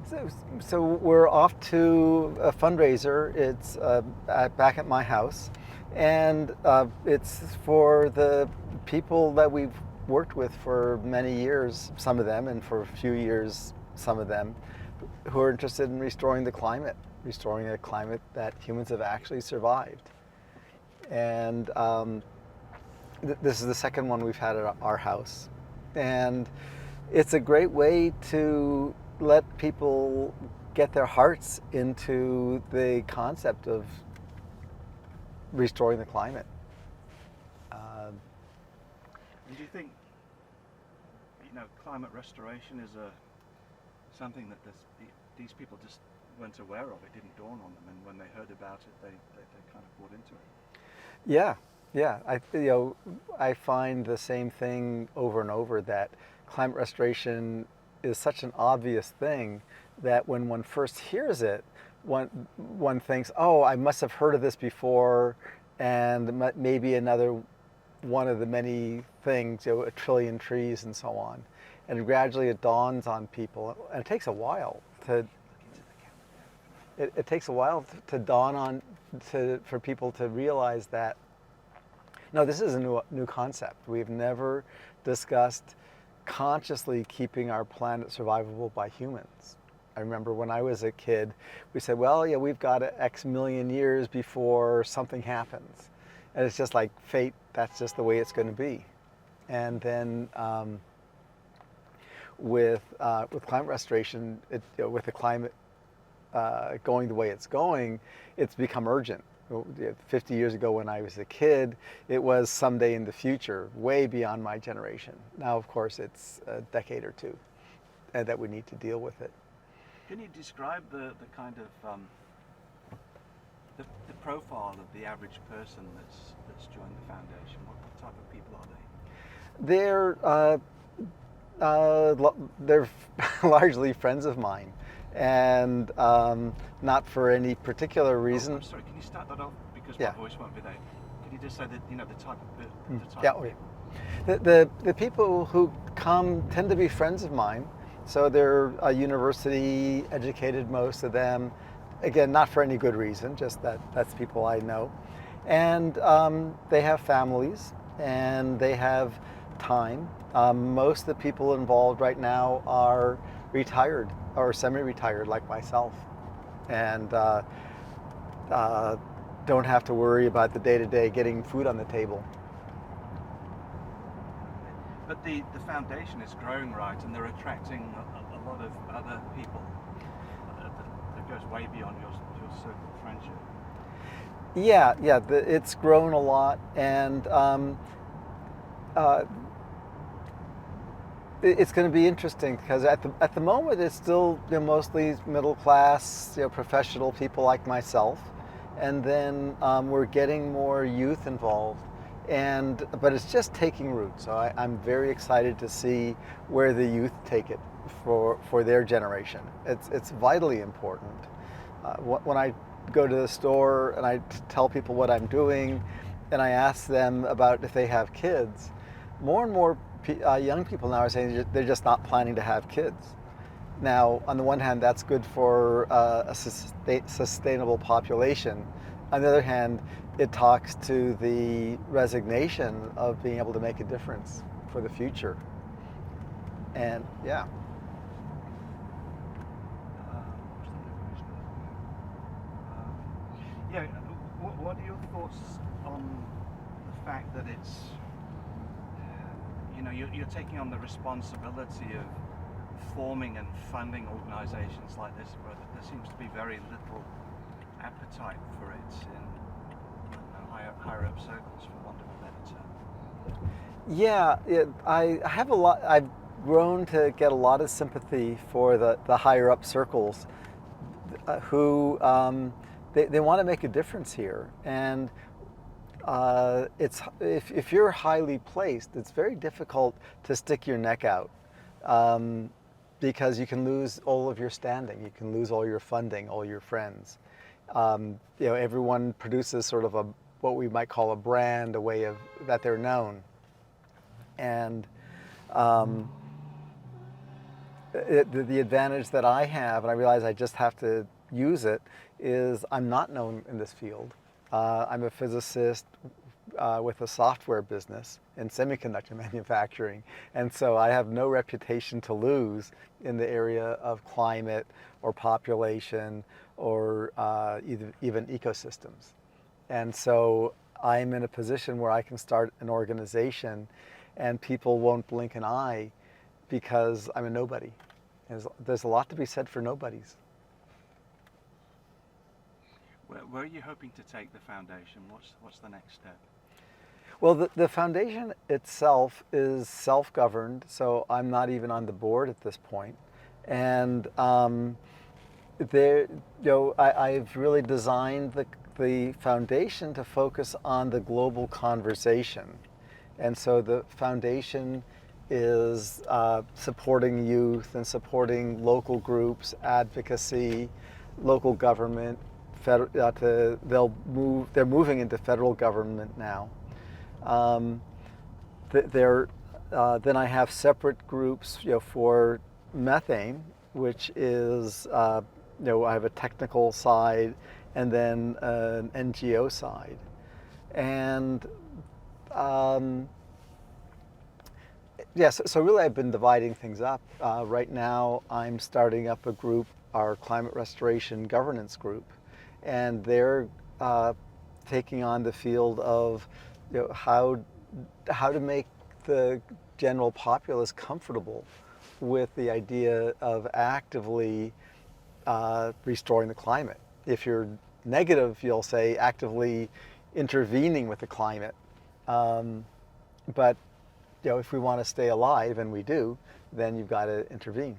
So we're off to a fundraiser. It's back at my house, and it's for the people that we've worked with for many years, some of them, and for a few years, some of them, who are interested in restoring a climate that humans have actually survived. And this is the second one we've had at our house, and it's a great way to let people get their hearts into the concept of restoring the climate. And do you think, climate restoration is something that these people just weren't aware of? It didn't dawn on them, and when they heard about it, they kind of bought into it. Yeah, yeah. I find the same thing over and over, that climate restoration is such an obvious thing that when one first hears it, one thinks, oh, I must have heard of this before, and maybe another one of the many things, a trillion trees and so on. And gradually it dawns on people, and it takes a while to it takes a while to dawn on for people to realize that no, this is a new concept. We've never discussed consciously keeping our planet survivable by humans. I remember when I was a kid, we said, well, yeah, we've got X million years before something happens. And it's just like fate, that's just the way it's going to be. And then with climate restoration, with the climate going the way it's going, it's become urgent. 50 years ago when I was a kid, it was someday in the future, way beyond my generation. Now, of course, it's a decade or two that we need to deal with it. Can you describe the kind of the profile of the average person that's joined the foundation? What type of people are they? They're largely friends of mine, and not for any particular reason. I'm sorry, can you start that off? Because Yeah. my voice won't be there. Can you just say that, the type of the type Yeah, of okay. The people who come tend to be friends of mine, so they're university educated, most of them. Again, not for any good reason, just that's people I know, and they have families and they have time. Most of the people involved right now are retired or semi-retired, like myself, and don't have to worry about the day-to-day getting food on the table. But the foundation is growing, right, and they're attracting a lot of other people that goes way beyond your circle of friendship. Yeah, yeah, it's grown a lot, and it's going to be interesting because at the moment it's still mostly middle class, professional people like myself, and then we're getting more youth involved, but it's just taking root. So I'm very excited to see where the youth take it for their generation. It's vitally important. When I go to the store and I tell people what I'm doing, and I ask them about if they have kids, more and more young people now are saying they're just not planning to have kids. Now, on the one hand, that's good for a sustainable population. On the other hand, it talks to the resignation of being able to make a difference for the future. And yeah. Yeah, what are your thoughts on the fact that it's, you're taking on the responsibility of forming and funding organizations like this, where there seems to be very little appetite for it in higher up circles, for want of a better term? Yeah, I have a lot. I've grown to get a lot of sympathy for the higher up circles who they want to make a difference here, and it's if you're highly placed, it's very difficult to stick your neck out because you can lose all of your standing, you can lose all your funding, all your friends. Everyone produces sort of what we might call a brand, a way of that they're known, and the advantage that I have, and I realize I just have to use it, is I'm not known in this field. I'm a physicist with a software business in semiconductor manufacturing, and so I have no reputation to lose in the area of climate or population or even ecosystems. And so I'm in a position where I can start an organization and people won't blink an eye because I'm a nobody. There's a lot to be said for nobodies. Where are you hoping to take the foundation? What's the next step? Well, the foundation itself is self-governed, so I'm not even on the board at this point. And there, I've really designed the foundation to focus on the global conversation. And so the foundation is supporting youth and supporting local groups, advocacy, local government. They're moving into federal government now. Then I have separate groups, for methane, which is, I have a technical side and then an NGO side. And yes, so really I've been dividing things up. Right now I'm starting up a group, our Climate Restoration Governance Group, and they're taking on the field of how to make the general populace comfortable with the idea of actively restoring the climate. If you're negative, you'll say actively intervening with the climate. But if we want to stay alive, and we do, then you've got to intervene.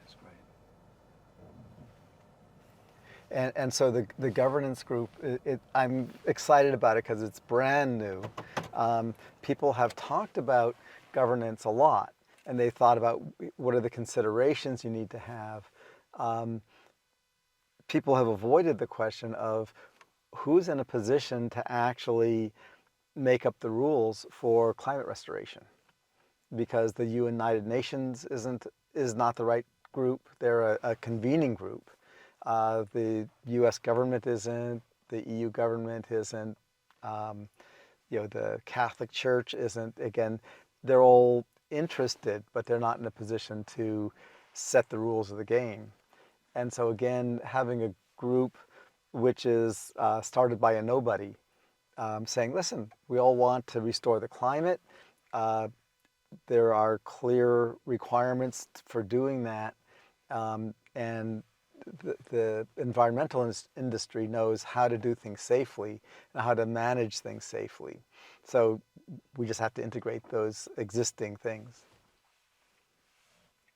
That's great. And so the governance group, I'm excited about it because it's brand new. People have talked about governance a lot, and they thought about what are the considerations you need to have. People have avoided the question of who's in a position to actually make up the rules for climate restoration, because the United Nations is not the right group. They're a convening group. The U.S. government isn't. The EU government isn't. The Catholic Church isn't. Again, they're all interested, but they're not in a position to set the rules of the game. And so again, having a group which is started by a nobody, saying, listen, we all want to restore the climate. There are clear requirements for doing that. And the environmental industry knows how to do things safely and how to manage things safely. So we just have to integrate those existing things.